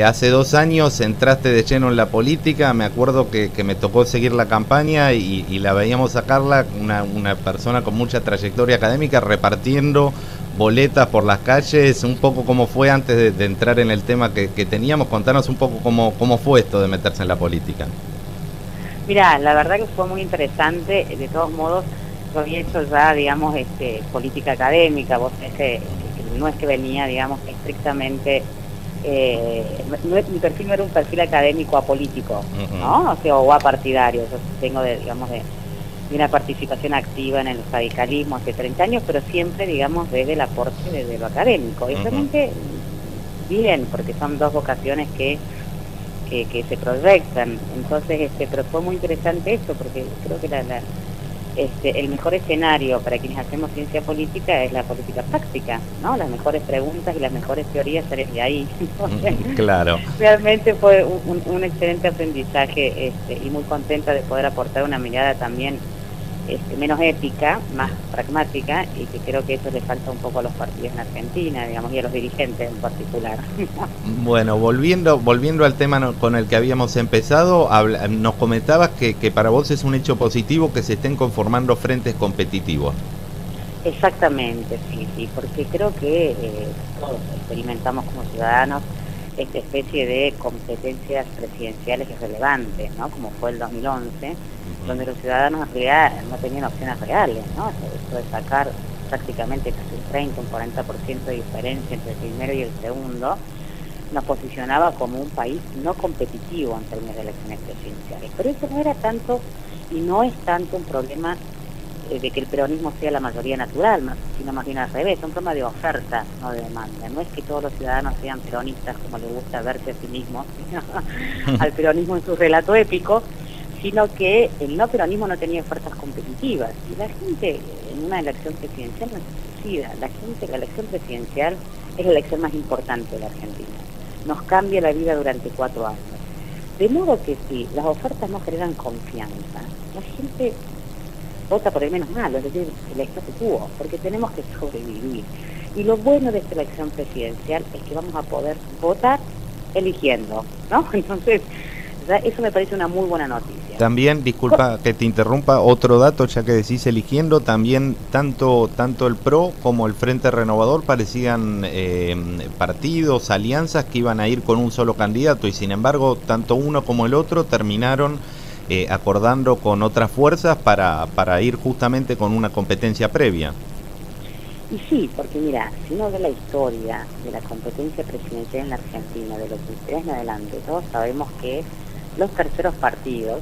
Hace 2 años entraste de lleno en la política. Me acuerdo que me tocó seguir la campaña y la veíamos a Carla, una persona con mucha trayectoria académica, repartiendo boletas por las calles. Un poco cómo fue antes de entrar en el tema que teníamos. Contanos un poco cómo fue esto de meterse en la política. Mira, la verdad que fue muy interesante. De todos modos, yo había hecho ya, digamos, política académica. Vos sabés que no es que venía, digamos, estrictamente, mi perfil no era un perfil académico apolítico, ¿no? O sea, o apartidario. Yo tengo, digamos, de una participación activa en el radicalismo hace 30 años, pero siempre, digamos, desde el aporte desde lo académico. Y realmente, bien, porque son dos vocaciones que se proyectan. Entonces, pero fue muy interesante esto, porque creo que el mejor escenario para quienes hacemos ciencia política es la política práctica, ¿no? Las mejores preguntas y las mejores teorías salen de ahí. Entonces, claro. Realmente fue un excelente aprendizaje, y muy contenta de poder aportar una mirada también menos ética, más pragmática, y que creo que eso le falta un poco a los partidos en Argentina, digamos, y a los dirigentes en particular. Bueno, volviendo al tema con el que habíamos empezado, nos comentabas que para vos es un hecho positivo que se estén conformando frentes competitivos. Exactamente, sí, porque creo que todos experimentamos como ciudadanos esta especie de competencias presidenciales irrelevantes, ¿no? Como fue el 2011, donde los ciudadanos en realidad no tenían opciones reales, ¿no? Esto de sacar prácticamente casi un 30, un 40% de diferencia entre el primero y el segundo, nos posicionaba como un país no competitivo en términos de elecciones presidenciales. Pero eso no era tanto, y no es tanto un problema de que el peronismo sea la mayoría natural, sino más bien al revés, es un problema de oferta, no de demanda. No es que todos los ciudadanos sean peronistas como les gusta verse a sí mismos, al peronismo en su relato épico, sino que el no peronismo no tenía ofertas competitivas. Y la gente en una elección presidencial no se suicida. La elección presidencial es la elección más importante de la Argentina. Nos cambia la vida durante 4 años. De modo que si las ofertas no generan confianza, la gente vota por el menos malo, es decir, el statu quo, porque tenemos que sobrevivir. Y lo bueno de esta elección presidencial es que vamos a poder votar eligiendo, ¿no? Entonces, eso me parece una muy buena noticia. También, disculpa que te interrumpa, otro dato, ya que decís eligiendo, también tanto el PRO como el Frente Renovador parecían partidos, alianzas que iban a ir con un solo candidato, y sin embargo, tanto uno como el otro terminaron acordando con otras fuerzas para ir justamente con una competencia previa. Y sí, porque mira, si uno ve la historia de la competencia presidencial en la Argentina, de los 23 en adelante, todos sabemos que los terceros partidos,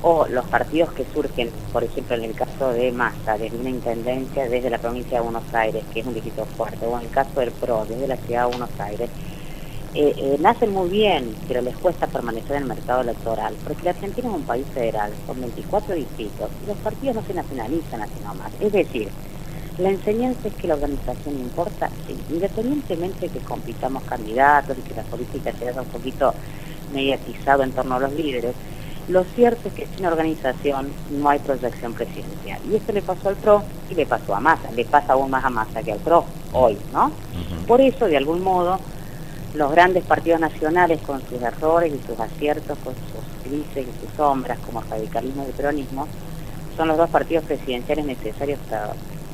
o los partidos que surgen, por ejemplo, en el caso de Massa, desde una intendencia desde la provincia de Buenos Aires, que es un distrito fuerte, o en el caso del PRO, desde la ciudad de Buenos Aires, nacen muy bien, pero les cuesta permanecer en el mercado electoral, porque la Argentina es un país federal, son 24 distritos, y los partidos no se nacionalizan así nomás. Es decir, la enseñanza es que la organización importa, sí, independientemente de que compitamos candidatos y que la política se haga un poquito mediatizado en torno a los líderes. Lo cierto es que sin organización no hay proyección presidencial. Y esto le pasó al PRO y le pasó a Massa, le pasa aún más a Massa que al PRO hoy, ¿no? Por eso, de algún modo, los grandes partidos nacionales, con sus errores y sus aciertos, con sus crisis y sus sombras, como el radicalismo y el peronismo, son los dos partidos presidenciales necesarios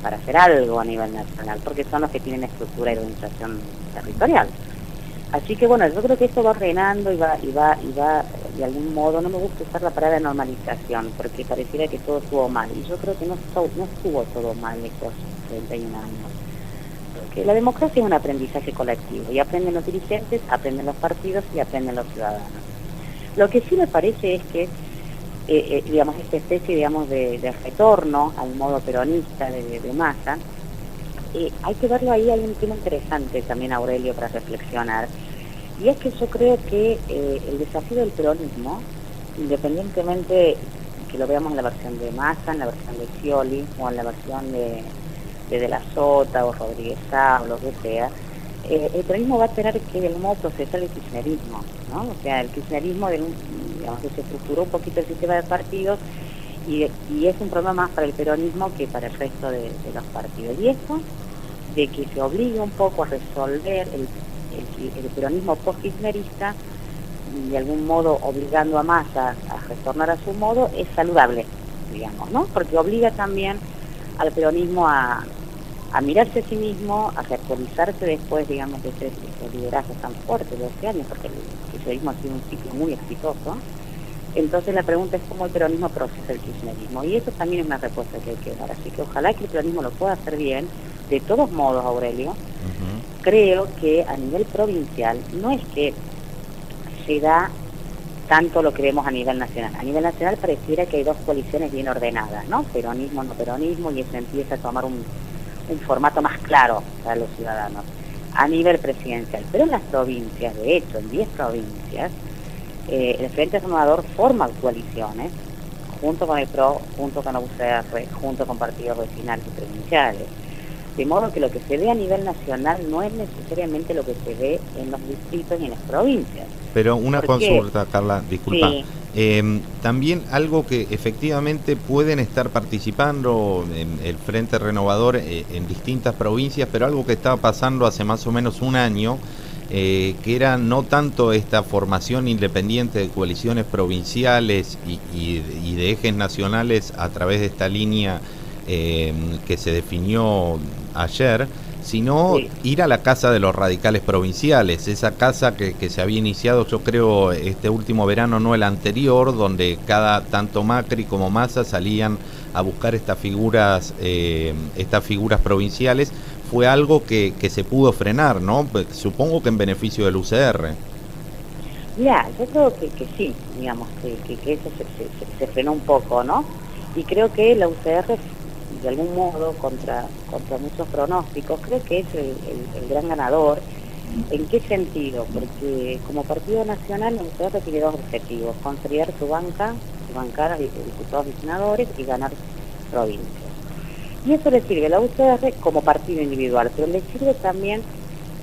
para hacer algo a nivel nacional, porque son los que tienen estructura y organización territorial. Así que bueno, yo creo que esto va ordenando y va de algún modo, no me gusta usar la palabra normalización, porque pareciera que todo estuvo mal, y yo creo que no estuvo todo mal estos 31 años. Porque la democracia es un aprendizaje colectivo, y aprenden los dirigentes, aprenden los partidos y aprenden los ciudadanos. Lo que sí me parece es que, digamos, esta especie, digamos, de retorno al modo peronista de Massa, hay que verlo ahí, hay un tema interesante también, Aurelio, para reflexionar, y es que yo creo que el desafío del peronismo, independientemente que lo veamos en la versión de Massa, en la versión de Scioli, o en la versión de la Sota o Rodríguez Sá, o lo que sea, el peronismo va a tener que de algún modo procesar el kirchnerismo, ¿no? O sea, el kirchnerismo, digamos, que se estructuró un poquito el sistema de partidos, y es un problema más para el peronismo que para el resto de los partidos. Y eso, de que se obligue un poco a resolver el peronismo post-kirchnerista, de algún modo obligando a Massa a retornar a su modo, es saludable, digamos, ¿no? Porque obliga también al peronismo a mirarse a sí mismo, a actualizarse después, digamos, de ese liderazgo tan fuerte de 12 años, porque el kirchnerismo ha sido un ciclo muy exitoso. Entonces la pregunta es cómo el peronismo procesa el kirchnerismo, y eso también es una respuesta que hay que dar, así que ojalá que el peronismo lo pueda hacer bien. De todos modos, Aurelio, creo que a nivel provincial no es que se da tanto lo que vemos a nivel nacional. A nivel nacional pareciera que hay dos coaliciones bien ordenadas, ¿no? Peronismo, no peronismo, y eso empieza a tomar un formato más claro para los ciudadanos a nivel presidencial. Pero en las provincias, de hecho, en 10 provincias, el Frente Renovador forma coaliciones junto con el PRO, junto con la UCR, junto con partidos vecinales y provinciales. De modo que lo que se ve a nivel nacional no es necesariamente lo que se ve en los distritos y en las provincias. Pero una consulta, Carla, disculpa. Sí. También algo que efectivamente pueden estar participando en el Frente Renovador en distintas provincias, pero algo que estaba pasando hace más o menos un año, que era no tanto esta formación independiente de coaliciones provinciales y de ejes nacionales a través de esta línea que se definió ayer, sino ir a la casa de los radicales provinciales, esa casa que se había iniciado, yo creo, este último verano, no el anterior, donde cada tanto Macri como Massa salían a buscar estas figuras provinciales. Fue algo que se pudo frenar, ¿no? Supongo que en beneficio del UCR. Mira, yo creo que sí, digamos, que eso se frenó un poco, ¿no? Y creo que la UCR, de algún modo, contra muchos pronósticos, creo que es el gran ganador. ¿En qué sentido? Porque como partido nacional, la UCR tiene dos objetivos: consolidar su bancada de diputados y senadores, y ganar provincias. Y eso le sirve a la UCR como partido individual, pero le sirve también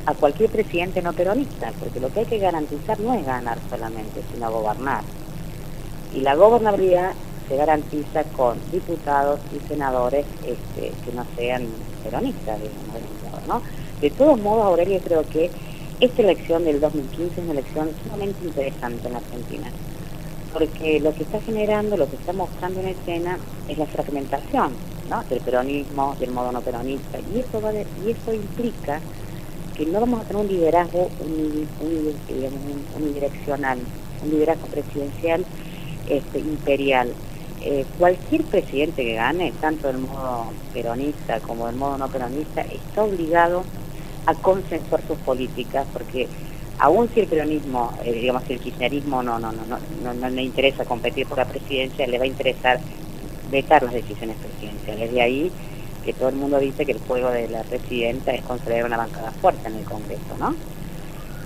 a cualquier presidente no peronista, porque lo que hay que garantizar no es ganar solamente, sino gobernar. Y la gobernabilidad se garantiza con diputados y senadores que no sean peronistas, digamos, ¿no? De todos modos, Aurelio, creo que esta elección del 2015 es una elección sumamente interesante en la Argentina, porque lo que está generando, lo que está mostrando en escena es la fragmentación, ¿no?, del peronismo, del modo no peronista, y eso implica que no vamos a tener un liderazgo unidireccional, un liderazgo presidencial imperial. Cualquier presidente que gane, tanto del modo peronista como del modo no peronista, está obligado a consensuar sus políticas, porque aún si el peronismo, digamos, si el kirchnerismo no le interesa competir por la presidencia, le va a interesar vetar las decisiones presidenciales. De ahí que todo el mundo dice que el juego de la presidenta es consolidar una bancada fuerte en el Congreso, ¿no?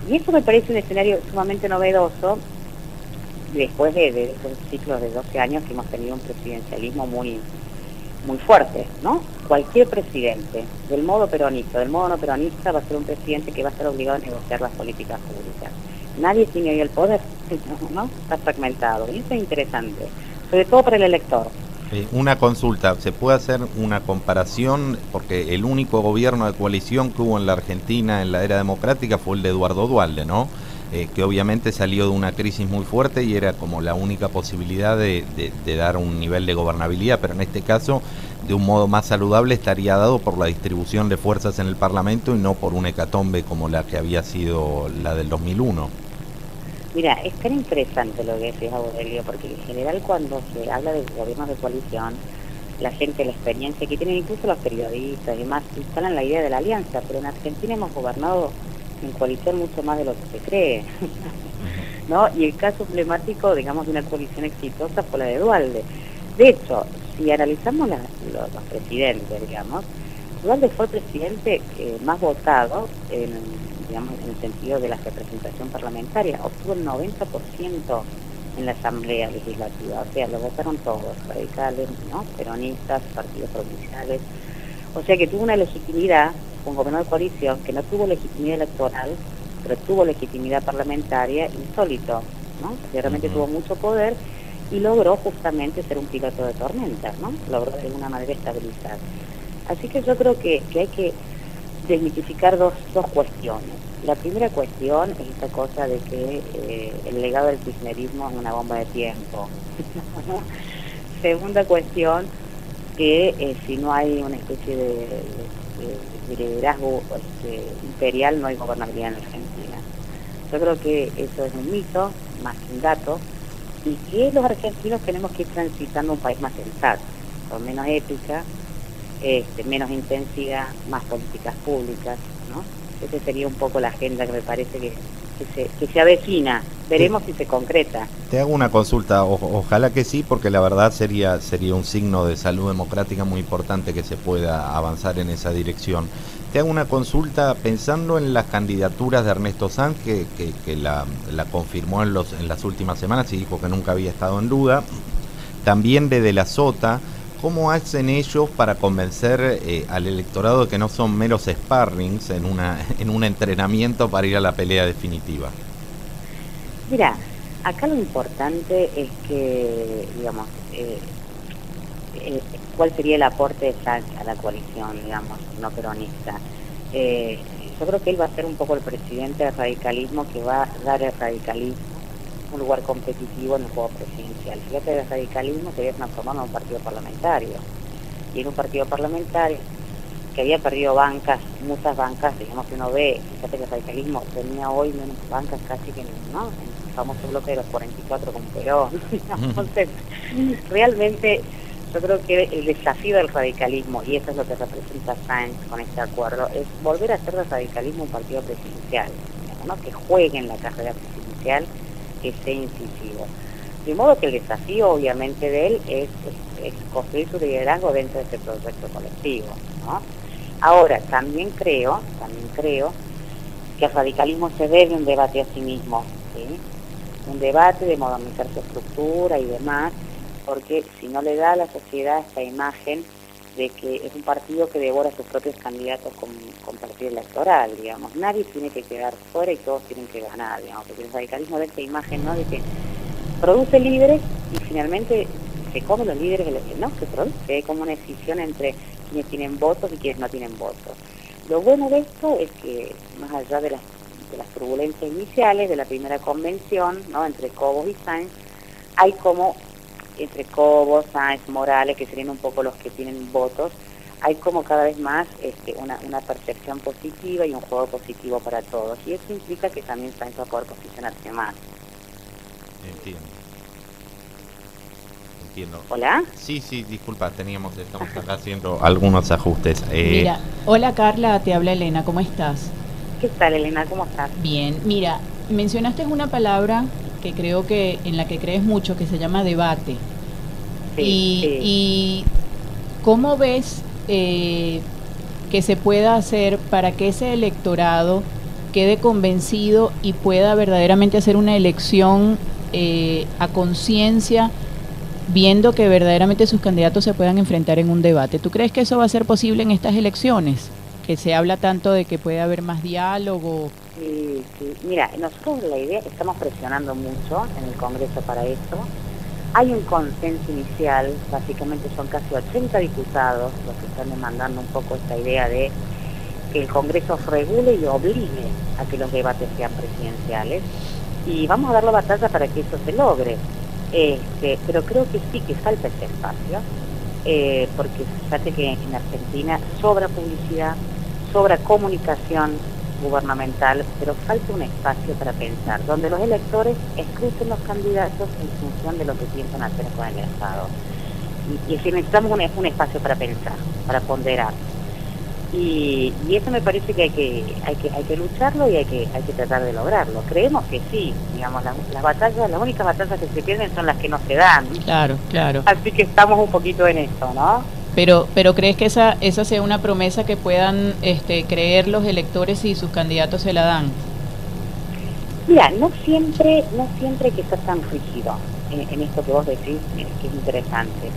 Y eso me parece un escenario sumamente novedoso después de estos ciclos de 12 años que hemos tenido un presidencialismo muy fuerte, ¿no? Cualquier presidente, del modo peronista, del modo no peronista, va a ser un presidente que va a estar obligado a negociar las políticas públicas. Nadie tiene hoy el poder, ¿no? Está fragmentado, y eso es interesante, sobre todo para el elector. Una consulta, ¿se puede hacer una comparación? Porque el único gobierno de coalición que hubo en la Argentina en la era democrática fue el de Eduardo Duhalde, ¿no? Que obviamente salió de una crisis muy fuerte y era como la única posibilidad de dar un nivel de gobernabilidad, pero en este caso, de un modo más saludable, estaría dado por la distribución de fuerzas en el Parlamento y no por una hecatombe como la que había sido la del 2001. Mira, es tan interesante lo que decís, Aurelio, porque en general cuando se habla de gobiernos de coalición, la gente, la experiencia que tienen, incluso los periodistas y demás, instalan la idea de la alianza, pero en Argentina hemos gobernado en coalición mucho más de lo que se cree, ¿no? Y el caso emblemático, digamos, de una coalición exitosa fue la de Duhalde. De hecho, si analizamos los presidentes, digamos, Duhalde fue el presidente más votado digamos, en el sentido de la representación parlamentaria, obtuvo el 90% en la Asamblea Legislativa, o sea, lo votaron todos, radicales, ¿no?, peronistas, partidos provinciales, o sea que tuvo una legitimidad, un gobierno de coalición que no tuvo legitimidad electoral, pero tuvo legitimidad parlamentaria, insólito, ¿no?, que realmente tuvo mucho poder y logró justamente ser un piloto de tormentas, ¿no?, logró de alguna manera estabilizar. Así que yo creo que hay que desmitificar dos cuestiones. La primera cuestión es esta cosa de que el legado del kirchnerismo es una bomba de tiempo. Segunda cuestión, que si no hay una especie de liderazgo imperial, no hay gobernabilidad en Argentina. Yo creo que eso es un mito, más que un dato, y que los argentinos tenemos que ir transitando un país más sensato, con menos épica, menos intensidad, más políticas públicas, ¿no? Esa sería un poco la agenda que me parece que se avecina. Veremos si se concreta. Te hago una consulta, ojalá que sí, porque la verdad sería un signo de salud democrática muy importante que se pueda avanzar en esa dirección. Te hago una consulta pensando en las candidaturas de Ernesto Sanz, que la confirmó en las últimas semanas y dijo que nunca había estado en duda. También de la Sota. ¿Cómo hacen ellos para convencer al electorado de que no son meros sparrings en un entrenamiento para ir a la pelea definitiva? Mira, acá lo importante es que, digamos, cuál sería el aporte de Sanz a la coalición, digamos, no peronista. Yo creo que él va a ser un poco el presidente del radicalismo, que va a dar al radicalismo un lugar competitivo en el juego presidencial. Fíjate, el radicalismo se había transformado en un partido parlamentario, y en un partido parlamentario que había perdido bancas, muchas bancas, digamos, que uno ve, fíjate que el radicalismo tenía hoy menos bancas casi que, ¿no?, en el famoso bloque de los 44 con Perón. Entonces, realmente yo creo que el desafío del radicalismo, y eso es lo que representa Sáenz con este acuerdo, es volver a hacer del radicalismo un partido presidencial, ¿no?, que juegue en la carrera presidencial, que sea incisivo. De modo que el desafío, obviamente, de él es construir su liderazgo dentro de este proyecto colectivo, ¿no? Ahora, también creo que el radicalismo se debe un debate a sí mismo, ¿sí? Un debate de modernizar su estructura y demás, porque si no le da a la sociedad esta imagen de que es un partido que devora a sus propios candidatos con partido electoral, digamos. Nadie tiene que quedar fuera y todos tienen que ganar, digamos, porque el radicalismo da esta imagen, ¿no?, de que produce líderes y finalmente se come los líderes, ¿no?, que produce. Hay como una decisión entre quienes tienen votos y quienes no tienen votos. Lo bueno de esto es que, más allá de las turbulencias iniciales de la primera convención, ¿no?, entre Cobos y Sáenz, hay como entre Cobos, Sáenz, Morales, que serían un poco los que tienen votos, hay como cada vez más una percepción positiva y un juego positivo para todos. Y eso implica que también Sáenz va a poder posicionarse más. Entiendo. ¿Hola? Sí, disculpa, estamos acá haciendo algunos ajustes. Mira, hola Carla, te habla Elena, ¿cómo estás? ¿Qué tal, Elena? ¿Cómo estás? Bien, mira, mencionaste una palabra que creo que en la que crees mucho, que se llama debate. Sí, y ¿cómo ves que se pueda hacer para que ese electorado quede convencido y pueda verdaderamente hacer una elección a conciencia, viendo que verdaderamente sus candidatos se puedan enfrentar en un debate? ¿Tú crees que eso va a ser posible en estas elecciones? Que se habla tanto de que puede haber más diálogo. Sí. Mira, nosotros la idea, estamos presionando mucho en el Congreso para esto. Hay un consenso inicial, básicamente son casi 80 diputados los que están demandando un poco esta idea de que el Congreso regule y obligue a que los debates sean presidenciales, y vamos a dar la batalla para que eso se logre. Pero creo que sí que falta ese espacio, porque fíjate que en Argentina sobra publicidad, sobra comunicación gubernamental, pero falta un espacio para pensar, donde los electores escruten los candidatos en función de lo que piensan hacer con el Estado. Y es que necesitamos un espacio para pensar, para ponderar. Y eso me parece que hay que lucharlo y hay que tratar de lograrlo. Creemos que sí, digamos, las únicas batallas que se pierden son las que no se dan. Claro. Así que estamos un poquito en eso, ¿no? Pero ¿crees que esa sea una promesa que puedan creer los electores si sus candidatos se la dan? Mira, no siempre que sea tan rígido en esto que vos decís, que es interesante.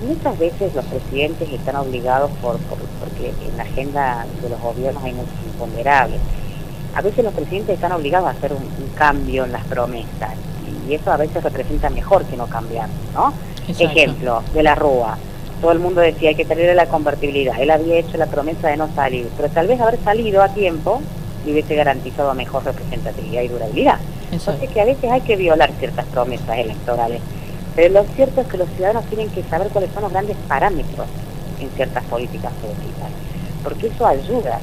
Muchas veces los presidentes están obligados porque en la agenda de los gobiernos hay muchos imponderables. A veces los presidentes están obligados a hacer un cambio en las promesas, y eso a veces representa mejor que no cambiar, ¿no? Exacto. Ejemplo, de la Rúa. todo el mundo decía hay que tener la convertibilidad. Él había hecho la promesa de no salir, pero tal vez haber salido a tiempo le hubiese garantizado mejor representatividad y durabilidad. Entonces que a veces hay que violar ciertas promesas electorales, pero lo cierto es que los ciudadanos tienen que saber cuáles son los grandes parámetros en ciertas políticas públicas, porque eso ayuda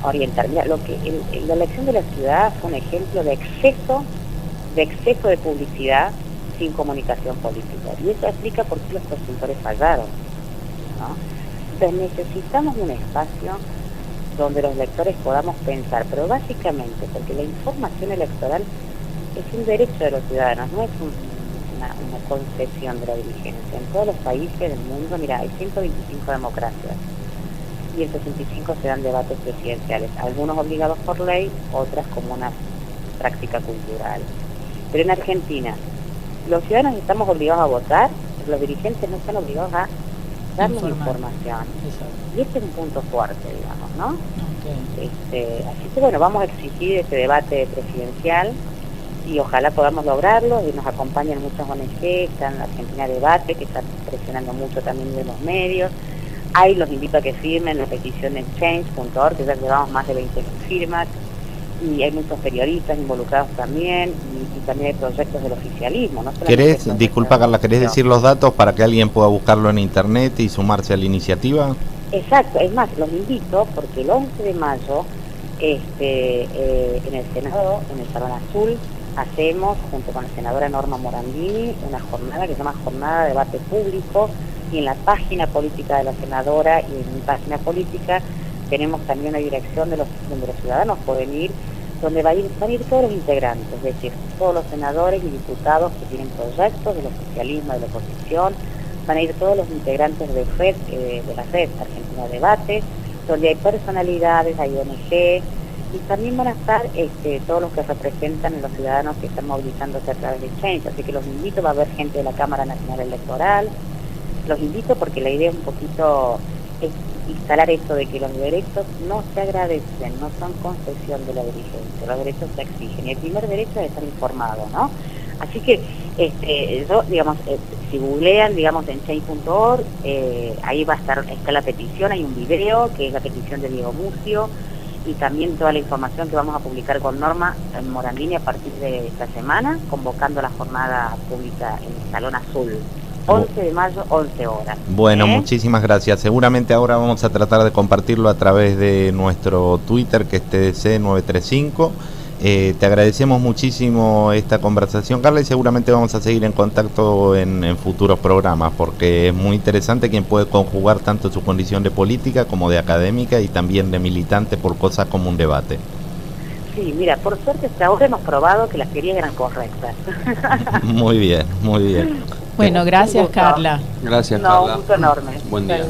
a orientar. Mira, la elección de la ciudad fue un ejemplo de exceso de publicidad sin comunicación política, y eso explica por qué los consultores fallaron, ¿no? Entonces necesitamos un espacio donde los lectores podamos pensar, pero básicamente porque la información electoral es un derecho de los ciudadanos, no es una concesión de la dirigencia. En todos los países del mundo, mira, hay 125 democracias y en 65 se dan debates presidenciales, algunos obligados por ley, otras como una práctica cultural. Pero en Argentina, los ciudadanos estamos obligados a votar, pero los dirigentes no están obligados a darnos información. Y este es un punto fuerte, digamos, ¿no? Así que bueno, vamos a exigir ese debate presidencial y ojalá podamos lograrlo, y nos acompañan muchas ONG, están Argentina Debate, que están presionando mucho también de los medios. Ahí los invito a que firmen la petición en change.org, que ya llevamos más de 20 firmas, y hay muchos periodistas involucrados también, y también hay proyectos del oficialismo. ¿No? Disculpa Carla, ¿querés decir los datos para que alguien pueda buscarlo en internet y sumarse a la iniciativa? Exacto, es más, los invito porque el 11 de mayo en el Senado, en el Salón Azul, hacemos, junto con la senadora Norma Morandini, una jornada que se llama Jornada de Debate Público, y en la página política de la senadora y en mi página política tenemos también una dirección donde los ciudadanos pueden ir, donde van a ir todos los integrantes, es decir, todos los senadores y diputados que tienen proyectos del oficialismo, de la oposición, van a ir todos los integrantes de la red Argentina Debate, donde hay personalidades, hay ONG, y también van a estar todos los que representan a los ciudadanos que están movilizándose a través de Change. Así que los invito, va a haber gente de la Cámara Nacional Electoral, los invito porque la idea un poquito es instalar esto de que los derechos no se agradecen, no son concesión de la dirigencia, los derechos se exigen, y el primer derecho es estar informado, ¿no? Así que yo, digamos, si googlean, digamos, en change.org, ahí está la petición, hay un video que es la petición de Diego Mucio, y también toda la información que vamos a publicar con Norma en Morandini a partir de esta semana, convocando la jornada pública en el Salón Azul. 11 de mayo, 11 horas. Bueno, muchísimas gracias. Seguramente ahora vamos a tratar de compartirlo a través de nuestro Twitter, que es TDC935. Te agradecemos muchísimo esta conversación, Carla, y seguramente vamos a seguir en contacto en futuros programas, porque es muy interesante quien puede conjugar tanto su condición de política como de académica y también de militante por cosas como un debate. Sí, mira, por suerte hasta ahora hemos probado que las teorías eran correctas. Muy bien, muy bien. Bueno, gracias Carla. Gracias Carla. Un gusto enorme. Buen día.